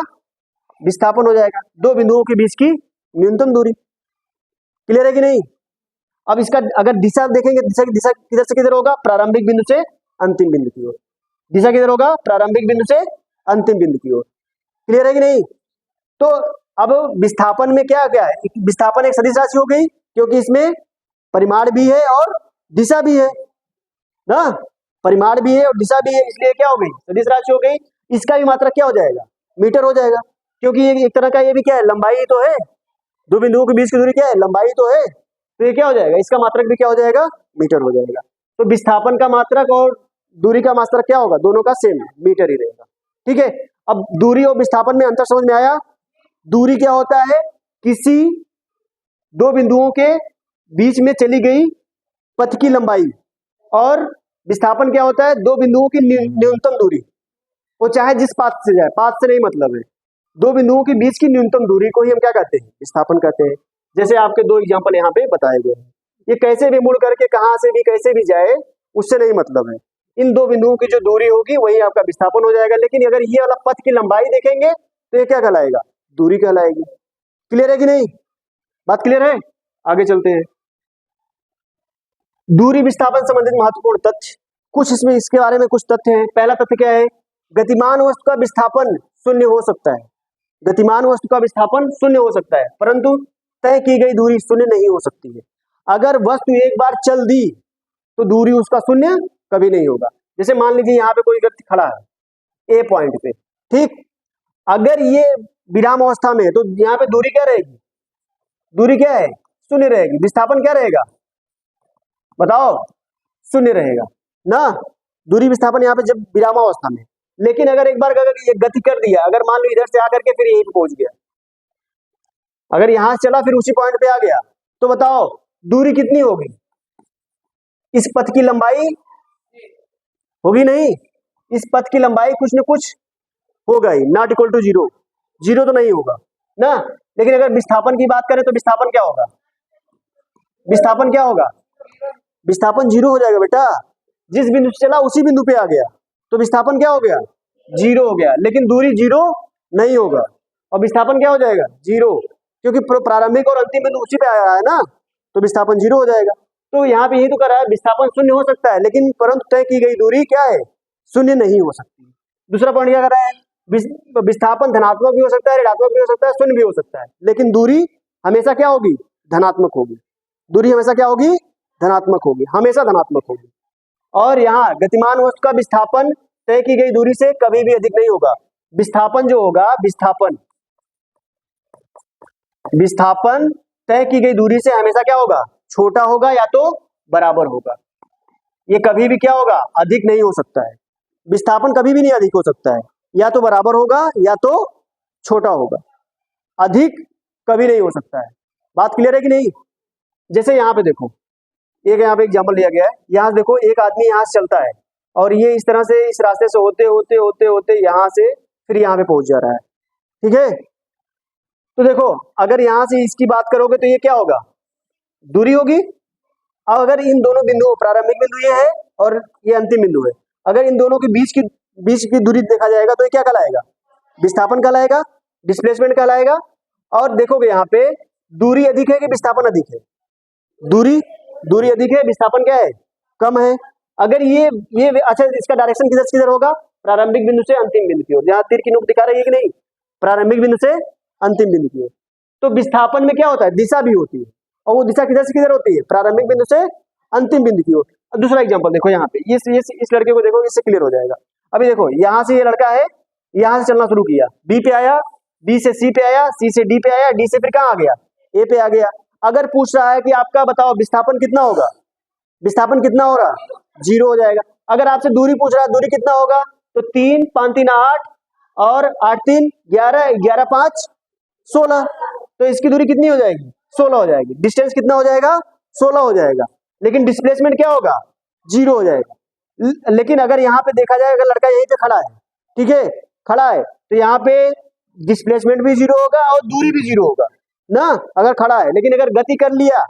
विस्थापन हो जाएगा, दो बिंदुओं के बीच की न्यूनतम दूरी। क्लियर है कि नहीं? अब इसका अगर दिशा देखेंगे, दिशा किधर से किधर होगा? प्रारंभिक बिंदु से अंतिम बिंदु की ओर। दिशा किधर होगा? प्रारंभिक बिंदु से अंतिम बिंदु की ओर। क्लियर है कि नहीं? तो अब विस्थापन में क्या क्या है? विस्थापन एक सदिश राशि हो गई, क्योंकि इसमें परिमाण भी है और दिशा भी है ना। परिमाण भी है और दिशा भी है, इसलिए क्या हो गई? सदिश राशि हो गई। इसका भी मात्रक क्या हो जाएगा? मीटर हो जाएगा, क्योंकि ये एक तरह का ये भी क्या है? लंबाई ही तो है। दो बिंदुओं के बीच की दूरी क्या है? लंबाई तो है। तो ये क्या हो जाएगा? इसका मात्रक भी क्या हो जाएगा? मीटर हो जाएगा। तो विस्थापन का मात्रक और दूरी का मात्रक क्या होगा? दोनों का सेम, मीटर ही रहेगा। ठीक है। अब दूरी और विस्थापन में अंतर समझ में आया? दूरी क्या होता है? किसी दो बिंदुओं के बीच में चली गई पथ की लंबाई। और विस्थापन क्या होता है? दो बिंदुओं की न्यूनतम दूरी, वो चाहे जिस पाथ से जाए, पाथ से नहीं मतलब है, दो बिंदुओं के बीच की न्यूनतम दूरी को ही हम क्या कहते हैं? विस्थापन कहते हैं। जैसे आपके दो एग्जांपल यहाँ पे बताए गए हैं। ये कैसे भी मुड़ करके कहाँ से भी कैसे भी जाए, उससे नहीं मतलब है। इन दो बिंदुओं की जो दूरी होगी वही आपका विस्थापन हो जाएगा। लेकिन अगर ये वाला पथ की लंबाई देखेंगे तो ये क्या कहलाएगा? दूरी कहलाएगी। क्लियर है कि नहीं? बात क्लियर है? आगे चलते हैं। दूरी विस्थापन संबंधित महत्वपूर्ण तथ्य, कुछ इसमें इसके बारे में कुछ तथ्य हैं। पहला तथ्य क्या है? गतिमान वस्तु का विस्थापन शून्य हो सकता है। गतिमान वस्तु का विस्थापन शून्य हो सकता है, परंतु तय की गई दूरी शून्य नहीं हो सकती है। अगर वस्तु एक बार चल दी तो दूरी उसका शून्य कभी नहीं होगा। जैसे मान लीजिए यहाँ पे कोई व्यक्ति खड़ा है ए पॉइंट पे, ठीक। अगर ये विराम अवस्था में है तो यहाँ पे दूरी क्या रहेगी? दूरी क्या है? शून्य रहेगी। विस्थापन क्या रहेगा? बताओ, शून्य रहेगा ना। दूरी विस्थापन यहाँ पे जब विरामावस्था में। लेकिन अगर एक बार अगर ये गति कर दिया, अगर मान लो इधर से आकर के फिर यहीं पे पहुंच गया, अगर यहां से चला फिर उसी पॉइंट पे आ गया, तो बताओ दूरी कितनी होगी? इस पथ की लंबाई होगी नहीं? इस पथ की लंबाई कुछ न कुछ होगा ही, not equal to zero. Zero तो नहीं होगा ना। लेकिन अगर विस्थापन की बात करें तो विस्थापन क्या होगा? विस्थापन क्या होगा? विस्थापन जीरो हो जाएगा बेटा। जिस बिंदु से चला उसी बिंदु पे आ गया, तो विस्थापन क्या हो गया? जीरो हो गया। लेकिन दूरी जीरो नहीं होगा, और विस्थापन क्या हो जाएगा? जीरो, क्योंकि प्रारंभिक और अंतिम बिंदु उसी पे आया है ना, तो विस्थापन जीरो हो जाएगा। तो यहाँ पे यही तो कर रहा है, विस्थापन शून्य हो सकता है, लेकिन परंतु तय की गई दूरी क्या है? शून्य नहीं हो सकती। दूसरा पॉइंट क्या कर रहा है? विस्थापन धनात्मक भी हो सकता है, ऋणात्मक भी हो सकता है, शून्य भी हो सकता है, लेकिन दूरी हमेशा क्या होगी? धनात्मक होगी। दूरी हमेशा क्या होगी? धनात्मक होगी, हमेशा धनात्मक होगी। और यहाँ गतिमान वस्तु का विस्थापन तय की गई दूरी से कभी भी अधिक नहीं होगा। विस्थापन जो होगा, विस्थापन तय की गई दूरी से हमेशा क्या होगा? छोटा होगा या तो बराबर होगा। ये कभी भी क्या होगा? अधिक नहीं हो सकता है। विस्थापन कभी भी नहीं अधिक हो सकता है, या तो बराबर होगा या तो छोटा होगा। अधिक कभी नहीं हो सकता है। बात क्लियर है कि नहीं? जैसे यहाँ पे देखो, एक यहाँ पे एग्जाम्पल लिया गया है। यहाँ देखो, एक आदमी यहाँ से चलता है और ये इस तरह से इस रास्ते से होते होते होते होते यहाँ से फिर यहाँ पे पहुंच जा रहा है, ठीक है। तो देखो, अगर यहाँ से इसकी बात करोगे तो ये क्या होगा? दूरी होगी। अब अगर इन दोनों बिंदुओं, प्रारंभिक बिंदु ये है और ये अंतिम बिंदु है, अगर इन दोनों के बीच की दूरी देखा जाएगा तो ये क्या कहलाएगा? विस्थापन कहलाएगा, डिस्प्लेसमेंट कहलाएगा। और देखोगे यहाँ पे दूरी अधिक है कि विस्थापन अधिक है? दूरी अधिक है, विस्थापन क्या है? कम है। अगर ये अच्छा, इसका डायरेक्शन किधर से किधर होगा? प्रारंभिक बिंदु से अंतिम बिंदु की ओर। यहाँ तीर की नोक दिखा रही है कि नहीं? प्रारंभिक बिंदु से अंतिम बिंदु की ओर। तो विस्थापन में क्या होता है? दिशा भी होती है, और वो दिशा किधर से किधर होती है? प्रारंभिक बिंदु से अंतिम बिंदु की ओर। अब दूसरा एग्जाम्पल देखो, यहाँ पे इस लड़के को देखो, इससे क्लियर हो जाएगा। अभी देखो, यहाँ से ये लड़का है, यहाँ से चलना शुरू किया, बी पे आया, बी से सी पे आया, सी से डी पे आया, डी से फिर कहाँ आ गया? ए पे आ गया। अगर पूछ रहा है कि आपका बताओ विस्थापन कितना होगा, विस्थापन कितना हो रहा, 0 हो जाएगा। अगर आपसे दूरी पूछ रहा है, दूरी कितना होगा, तो 3 5 3 8 और 8 3 11, 11 5 16, तो इसकी दूरी कितनी हो जाएगी, 16 हो जाएगी। डिस्टेंस कितना हो जाएगा, 16 हो जाएगा। लेकिन डिस्प्लेसमेंट क्या होगा, 0 हो जाएगा। लेकिन अगर यहाँ पे देखा जाए, अगर लड़का यहीं पे खड़ा है, ठीक है, खड़ा है, तो यहाँ पे डिस्प्लेसमेंट भी 0 होगा और दूरी भी 0 होगा ना, अगर खड़ा है। लेकिन अगर गति कर लिया,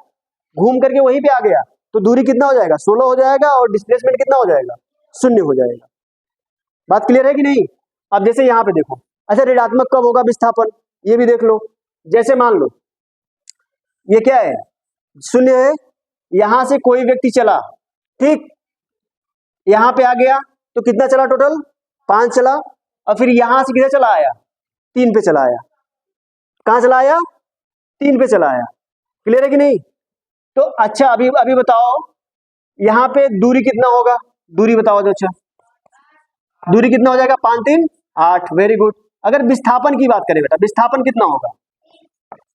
घूम करके वहीं पे आ गया, तो दूरी कितना हो जाएगा, 16 हो जाएगा और डिस्प्लेसमेंट कितना हो जाएगा, 0 हो जाएगा। बात क्लियर है कि नहीं। अब जैसे यहाँ पे देखो, अच्छा ऋणात्मक कब होगा विस्थापन, ये भी देख लो। जैसे मान लो ये क्या है, 0 है, यहां से कोई व्यक्ति चला, ठीक, यहां पे आ गया, तो कितना चला टोटल, 5 चला, और फिर यहां से किधर चला आया, 3 पे चला आया। कहां चला आया, 3 पे चला आया। क्लियर है कि नहीं। तो अच्छा अभी अभी बताओ, यहाँ पे दूरी कितना होगा, दूरी बताओ तो। अच्छा दूरी कितना हो जाएगा, 5 3 8, वेरी गुड। अगर विस्थापन की बात करें बेटा, विस्थापन कितना होगा,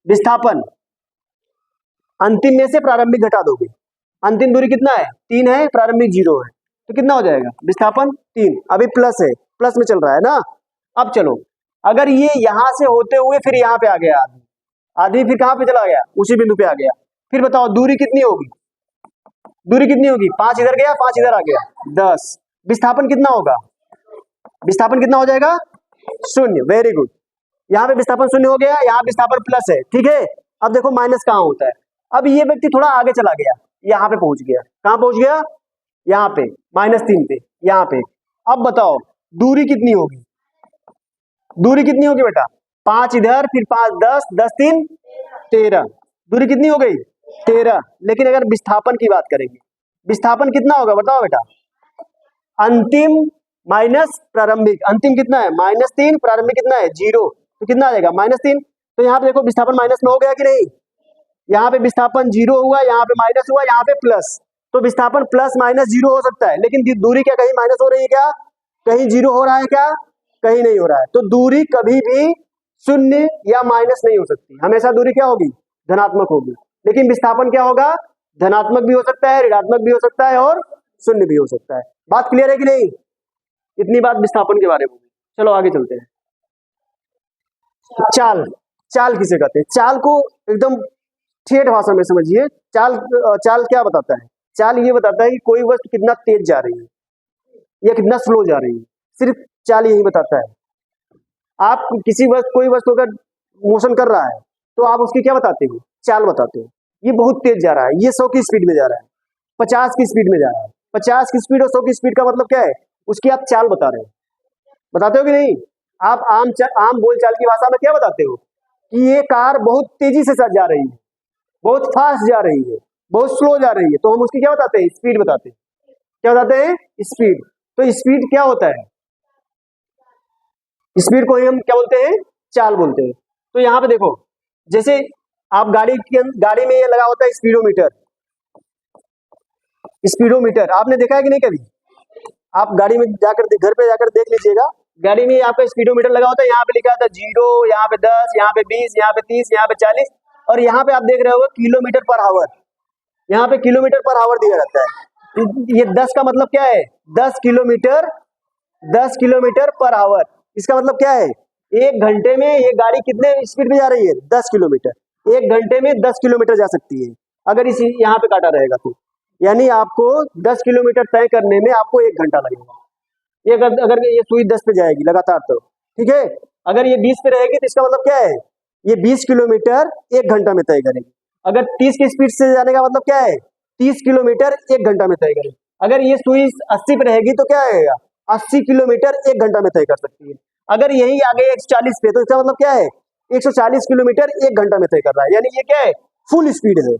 विस्थापन अंतिम में से प्रारंभिक घटा दोगे, अंतिम दूरी कितना है, 3 है, प्रारंभिक 0 है, तो कितना हो जाएगा विस्थापन, 3। अभी प्लस है, प्लस में चल रहा है ना। अब चलो, अगर ये यहां से होते हुए फिर यहाँ पे आ गया आदमी, आदमी फिर कहां पे चला गया, उसी बिंदु पे आ गया, फिर बताओ दूरी कितनी होगी, दूरी कितनी होगी, 5 इधर गया, 5 इधर आ गया, 10। विस्थापन कितना होगा, विस्थापन कितना हो जाएगा, 0। Very good. यहाँ पे विस्थापन 0 हो गया, यहाँ विस्थापन प्लस है, ठीक है। अब देखो माइनस कहाँ होता है। अब ये व्यक्ति थोड़ा आगे चला गया, यहाँ पे पहुंच गया, कहाँ पहुंच गया, यहाँ पे -3 पे, यहाँ पे। अब बताओ दूरी कितनी होगी, दूरी कितनी होगी बेटा, 5 इधर, फिर 5 10, 10 3 13, दूरी कितनी हो गई, 13। लेकिन अगर विस्थापन की बात करेंगे, विस्थापन कितना होगा बताओ बेटा, अंतिम माइनस प्रारंभिक, अंतिम कितना है -3, प्रारंभिक कितना है 0, तो कितना आ जाएगा -3। तो यहाँ पे देखो विस्थापन माइनस में हो गया कि नहीं, यहाँ पे विस्थापन 0 हुआ, यहाँ पे माइनस हुआ, यहाँ पे प्लस, तो विस्थापन प्लस माइनस 0 हो सकता है। लेकिन दूरी क्या कहीं माइनस हो रही है क्या, कहीं 0 हो रहा है क्या, कहीं नहीं हो रहा है। तो दूरी कभी भी 0 या माइनस नहीं हो सकती, हमेशा दूरी क्या होगी, धनात्मक होगी। लेकिन विस्थापन क्या होगा, धनात्मक भी हो सकता है, ऋणात्मक भी हो सकता है और 0 भी हो सकता है। बात क्लियर है कि नहीं। इतनी बात विस्थापन के बारे में। चलो आगे चलते हैं। चाल, चाल किसे कहते हैं, चाल को एकदम ठेठ भाषा में समझिए। चाल, चाल क्या बताता है, चाल ये बताता है कि कोई वस्तु कितना तेज जा रही है या कितना स्लो जा रही है, सिर्फ चाल यही बताता है। आप किसी वस्तु, कोई वस्तु अगर मोशन कर रहा है तो आप उसकी क्या बताते हो, चाल बताते हो। ये बहुत तेज जा रहा है, ये 100 की स्पीड में जा रहा है, 50 की स्पीड में जा रहा है। 50 की स्पीड और 100 की स्पीड का मतलब क्या है, उसकी आप चाल बता रहे हो, बताते हो कि नहीं। आप आम बोलचाल की भाषा में क्या बताते हो कि ये कार बहुत तेजी से जा रही है, बहुत फास्ट जा रही है, बहुत स्लो जा रही है, तो हम उसकी क्या बताते हैं, स्पीड बताते हैं। क्या बताते हैं, स्पीड। तो स्पीड क्या होता है, स्पीड को ही हम क्या बोलते हैं, चाल बोलते हैं। तो यहाँ पे देखो, जैसे आप गाड़ी में ये लगा होता है स्पीडोमीटर, स्पीडोमीटर आपने देखा है कि नहीं कभी। आप गाड़ी में जाकर, घर पे जाकर देख लीजिएगा, गाड़ी में आपका स्पीडोमीटर लगा होता है, यहाँ पे लिखा होता है 0, यहाँ पे 10, यहाँ पे 20, यहाँ पे 30, यहाँ पे 40, और यहाँ पे आप देख रहे हो किलोमीटर पर आवर, यहाँ पे किलोमीटर पर आवर दिया रहता है। ये 10 का मतलब क्या है, 10 किलोमीटर, 10 किलोमीटर पर आवर। इसका मतलब क्या है, 1 घंटे में ये गाड़ी कितने स्पीड में जा रही है, 10 किलोमीटर। 1 घंटे में 10 किलोमीटर जा सकती है अगर इस यहाँ पे काटा रहेगा तो। यानी आपको 10 किलोमीटर तय करने में आपको 1 घंटा लगेगा। ये अगर ये सुई 10 पे जाएगी लगातार तो ठीक है, अगर ये 20 पे रहेगी तो इसका मतलब क्या है, ये 20 किलोमीटर 1 घंटा में तय करेगी। अगर 30 की स्पीड से जाने का मतलब क्या है, 30 किलोमीटर 1 घंटा में तय करेगी। अगर ये सुई 80 पे रहेगी तो क्या आएगा, 80 किलोमीटर 1 घंटा में तय कर सकती है। अगर यही आ गई 140 पे तो इसका मतलब क्या है, 140 किलोमीटर 1 घंटा में तय कर रहा है। यानी ये क्या है, फुल स्पीड है।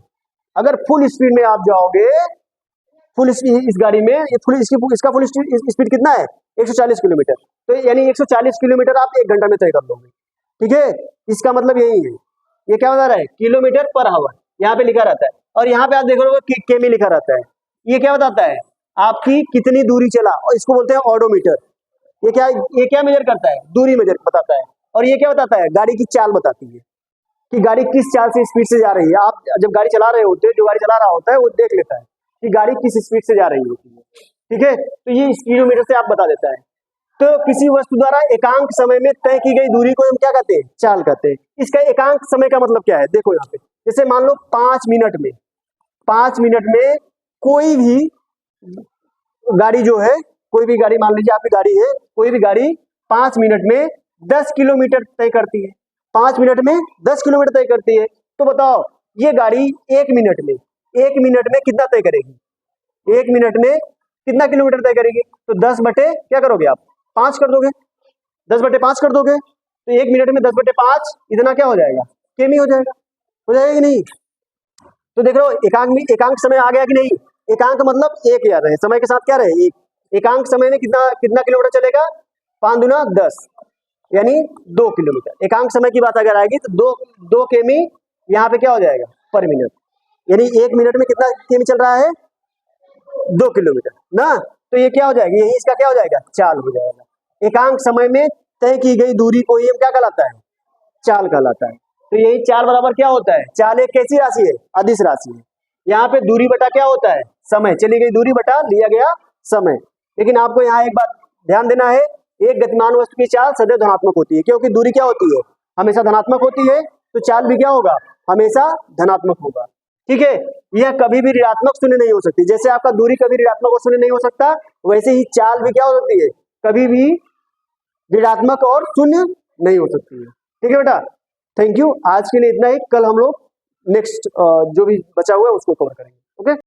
अगर फुल स्पीड में आप जाओगे, फुल इस गाड़ी में ये फुल इसका फुल स्पीड कितना है, 140 किलोमीटर, तो यानी 140 किलोमीटर आप 1 घंटा में तय कर लोगे। ठीक है, इसका मतलब यही है। ये क्या बता रहा है, किलोमीटर पर आवर यहाँ पे लिखा रहता है, और यहाँ पे आप देखोगे के में लिखा रहता है। ये क्या बताता है, आपकी कितनी दूरी चला, और इसको बोलते हैं ऑडोमीटर। ये क्या मेजर करता है, दूरी मेजर बताता है। और ये क्या बताता है, गाड़ी की चाल बताती है। कि गाड़ी किस चाल से स्पीड से जा रही है। आप जब गाड़ी चला रहे होते हैं, जो गाड़ी चला रहा होता है वो देख लेता है कि गाड़ी किस स्पीड से जा रही होती है, ठीक है। तो ये स्पीडोमीटर से आप बता देता है। तो किसी वस्तु द्वारा एकांक समय में तय की गई दूरी को हम क्या कहते हैं, चाल कहते हैं। इसका एकांक समय का मतलब क्या है, देखो यहाँ पे, जैसे मान लो 5 मिनट में, 5 मिनट में कोई भी गाड़ी जो है, कोई भी गाड़ी, मान लीजिए आपकी गाड़ी है, कोई भी गाड़ी 5 मिनट में 10 किलोमीटर तय करती है, 5 मिनट में 10 किलोमीटर तय करती है। तो बताओ ये गाड़ी 1 मिनट में, 1 मिनट में कितना तय करेगी, 1 मिनट में कितना किलोमीटर तय करेगी। तो 10 बटे क्या करोगे आप, 5 कर दोगे, 10 बटे 5 कर दोगे। तो 1 मिनट में 10 बटे 5 इतना क्या हो जाएगा, केमी हो जाएगा, हो जाएगा कि नहीं। तो देख लो एकांक में, एकांक समय आ गया कि नहीं। एकांक मतलब एक याद रहे, समय के साथ क्या रहे, एक। एकांक समय में कितना कितना किलोमीटर चलेगा, 5 दूना 10 यानी 2 किलोमीटर। एकांक समय की बात अगर आएगी तो 2 केमी यहाँ पे क्या हो जाएगा, पर मिनट, यानी 1 मिनट में कितना केमी चल रहा है, 2 किलोमीटर ना। तो ये क्या हो जाएगा, यही इसका क्या हो जाएगा, चाल हो जाएगा। एकांक समय में तय की गई दूरी को ये क्या कहलाता है, चाल कहलाता है। तो यही चाल बराबर क्या होता है, चाल एक कैसी राशि है, अदिश राशि है। यहाँ पे दूरी बटा क्या होता है, समय, चली गई दूरी बटा लिया गया समय। लेकिन आपको यहाँ एक बात ध्यान देना है, एक गतिमान वस्तु की चाल सदैव धनात्मक होती है, क्योंकि दूरी क्या होती है, हमेशा धनात्मक होती है। तो चाल भी क्या होगा, हमेशा धनात्मक होगा, ठीक है। यह कभी भी ऋणात्मक शून्य नहीं हो सकती। जैसे आपका दूरी कभी ऋणात्मक और शून्य नहीं हो सकता, वैसे ही चाल भी क्या हो सकती है, कभी भी ऋणात्मक और शून्य नहीं हो सकती है, ठीक है बेटा। थैंक यू, आज के लिए इतना ही। कल हम लोग नेक्स्ट जो भी बचा हुआ है उसको कवर करेंगे, ओके।